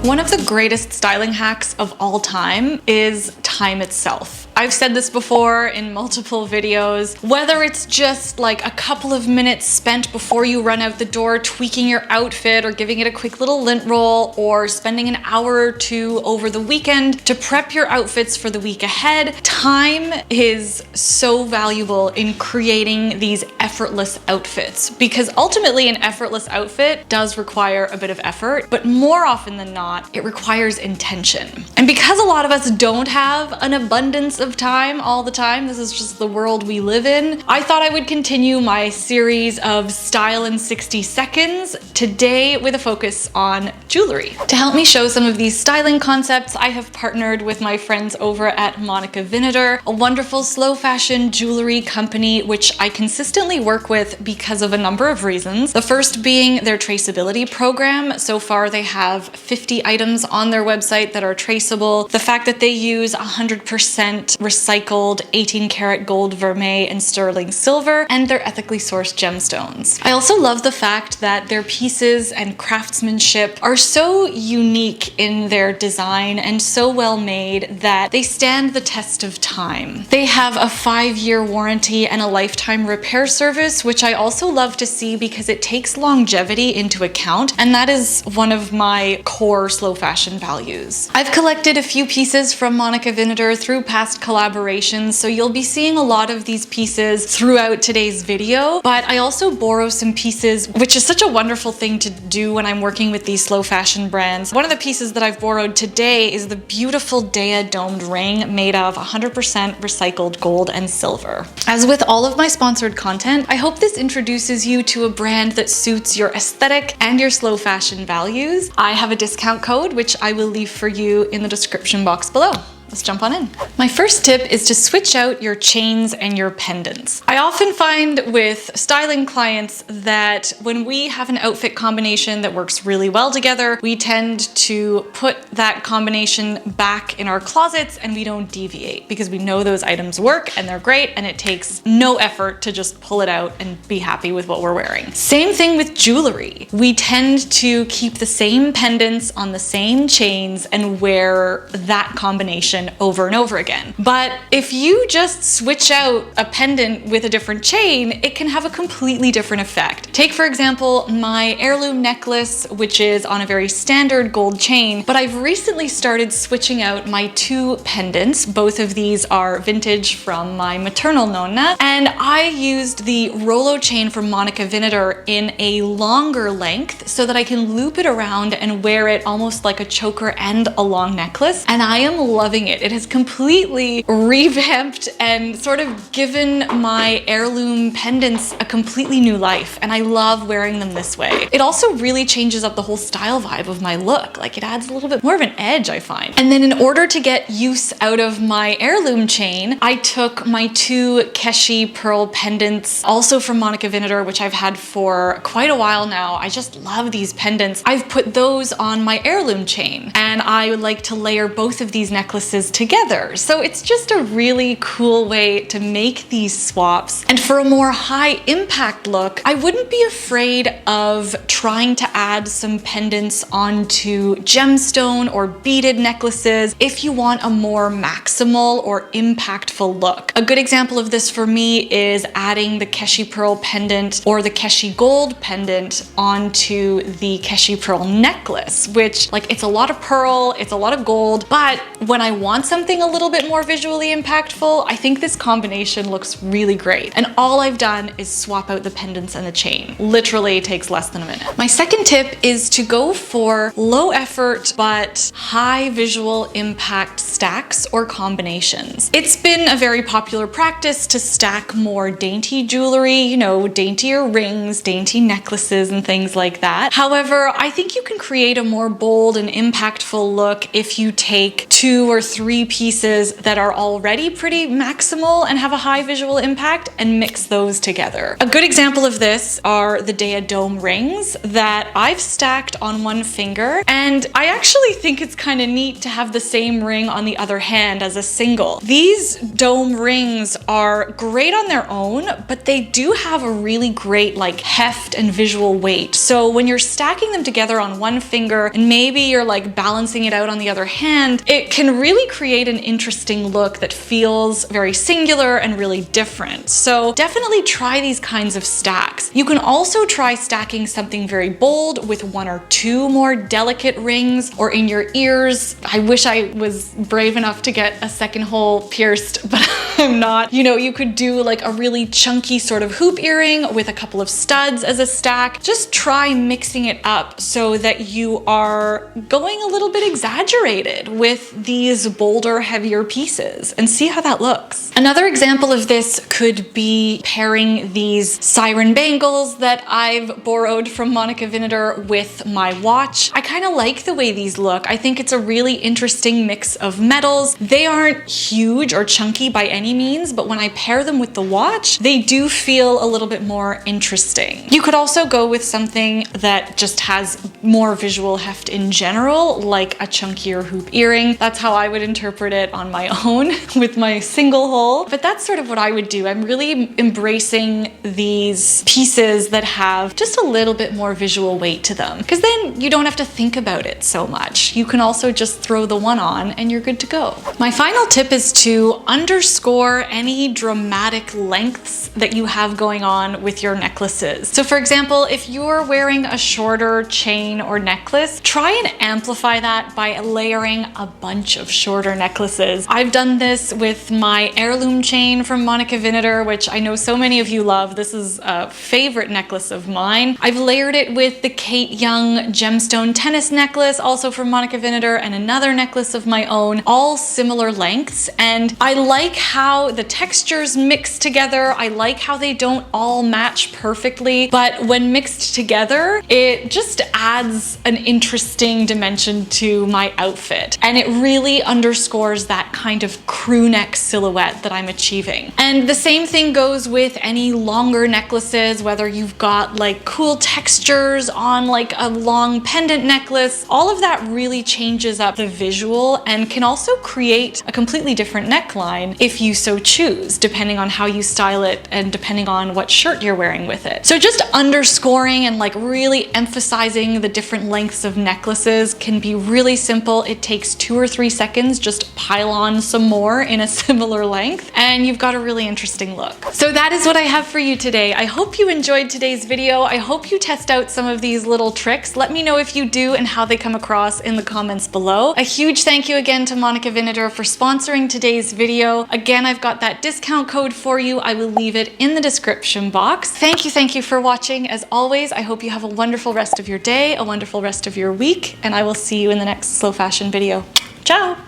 One of the greatest styling hacks of all time is time itself. I've said this before in multiple videos, whether it's just like a couple of minutes spent before you run out the door tweaking your outfit or giving it a quick little lint roll, or spending an hour or two over the weekend to prep your outfits for the week ahead, time is so valuable in creating these effortless outfits, because ultimately an effortless outfit does require a bit of effort, but more often than not, it requires intention. And because a lot of us don't have an abundance of time all the time, this is just the world we live in, I thought I would continue my series of Style in 60 Seconds today with a focus on jewelry. To help me show some of these styling concepts, I have partnered with my friends over at Vineader, a wonderful slow fashion jewelry company which I consistently work with because of a number of reasons. The first being their traceability program. So far they have 50 items on their website that are traceable. The fact that they use 100% recycled 18 karat gold vermeil and sterling silver, and their ethically sourced gemstones. I also love the fact that their pieces and craftsmanship are so unique in their design and so well made that they stand the test of time. They have a 5-year warranty and a lifetime repair service, which I also love to see because it takes longevity into account, and that is one of my core slow fashion values. I've collected a few pieces from Vineader through past collaborations, so you'll be seeing a lot of these pieces throughout today's video, but I also borrow some pieces, which is such a wonderful thing to do when I'm working with these slow fashion brands. One of the pieces that I've borrowed today is the beautiful Dea domed ring made of 100% recycled gold and silver. As with all of my sponsored content, I hope this introduces you to a brand that suits your aesthetic and your slow fashion values. I have a discount code, which I will leave for you in the description box below. Let's jump on in. My first tip is to switch out your chains and your pendants. I often find with styling clients that when we have an outfit combination that works really well together, we tend to put that combination back in our closets and we don't deviate because we know those items work and they're great and it takes no effort to just pull it out and be happy with what we're wearing. Same thing with jewelry. We tend to keep the same pendants on the same chains and wear that combination over and over again. But if you just switch out a pendant with a different chain, it can have a completely different effect. Take for example my heirloom necklace, which is on a very standard gold chain, but I've recently started switching out my 2 pendants. Both of these are vintage from my maternal nonna, and I used the Rolo chain from Vineader in a longer length so that I can loop it around and wear it almost like a choker and a long necklace, and I am loving it. It has completely revamped and sort of given my heirloom pendants a completely new life, and I love wearing them this way. It also really changes up the whole style vibe of my look. Like, it adds a little bit more of an edge, I find. And then in order to get use out of my heirloom chain, I took my 2 Keshi pearl pendants, also from Vineader, which I've had for quite a while now. I just love these pendants. I've put those on my heirloom chain, and I would like to layer both of these necklaces together. So it's just a really cool way to make these swaps. And for a more high impact look, I wouldn't be afraid of trying to add some pendants onto gemstone or beaded necklaces if you want a more maximal or impactful look. A good example of this for me is adding the Keshi pearl pendant or the Keshi gold pendant onto the Keshi pearl necklace, which, like, it's a lot of pearl, it's a lot of gold, but when I want something a little bit more visually impactful, I think this combination looks really great. And all I've done is swap out the pendants and the chain. Literally takes less than a minute. My second tip is to go for low effort but high visual impact stacks or combinations. It's been a very popular practice to stack more dainty jewelry, you know, daintier rings, dainty necklaces, and things like that. However, I think you can create a more bold and impactful look if you take 2 or 3 pieces that are already pretty maximal and have a high visual impact and mix those together. A good example of this are the Dea dome rings that I've stacked on one finger, and I actually think it's kind of neat to have the same ring on the other hand as a single. These dome rings are great on their own, but they do have a really great like heft and visual weight. So when you're stacking them together on one finger and maybe you're like balancing it out on the other hand, it can really create an interesting look that feels very singular and really different. So definitely try these kinds of stacks. You can also try stacking something very bold with 1 or 2 more delicate rings, or in your ears. I wish I was brave enough to get a second hole pierced, but I'm not. You know, you could do like a really chunky sort of hoop earring with a couple of studs as a stack. Just try mixing it up so that you are going a little bit exaggerated with these bolder, heavier pieces, and see how that looks. Another example of this could be pairing these siren bangles that I've borrowed from Monica Vineader with my watch. I kind of like the way these look. I think it's a really interesting mix of metals. They aren't huge or chunky by any means, but when I pair them with the watch, they do feel a little bit more interesting. You could also go with something that just has more visual heft in general, like a chunkier hoop earring. That's how I would interpret it on my own with my single hole, but that's sort of what I would do. I'm really embracing these pieces that have just a little bit more visual weight to them, because then you don't have to think about it so much. You can also just throw the one on and you're good to go. My final tip is to underscore any dramatic lengths that you have going on with your necklaces. So for example, if you're wearing a shorter chain or necklace, try and amplify that by layering a bunch of shorter necklaces. I've done this with my heirloom chain from Monica Vineader, which I know so many of you love. This is a favorite necklace of mine. I've layered it with the Kate Young gemstone tennis necklace, also from Monica Vineader, and another necklace of my own, all similar lengths. And I like how the textures mix together. I like how they don't all match perfectly, but when mixed together, it just adds an interesting dimension to my outfit. And it really underscores that kind of crew neck silhouette that I'm achieving. And the same thing goes with any longer necklaces, whether you've got like cool textures on like a long pendant necklace. All of that really changes up the visual and can also create a completely different neckline if you so choose, depending on how you style it and depending on what shirt you're wearing with it. So just underscoring and like really emphasizing the different lengths of necklaces can be really simple. It takes 2 or 3 seconds, just pile on some more in a similar length, and you've got a really interesting look. So that is what I have for you today. I hope you enjoyed today's video. I hope you test out some of these little tricks. Let me know if you do and how they come across in the comments below. A huge thank you again to Monica Vineader for sponsoring today's video. Again, I've got that discount code for you. I will leave it in the description box. Thank you for watching. As always, I hope you have a wonderful rest of your day, a wonderful rest of your week, and I will see you in the next slow fashion video. Ciao!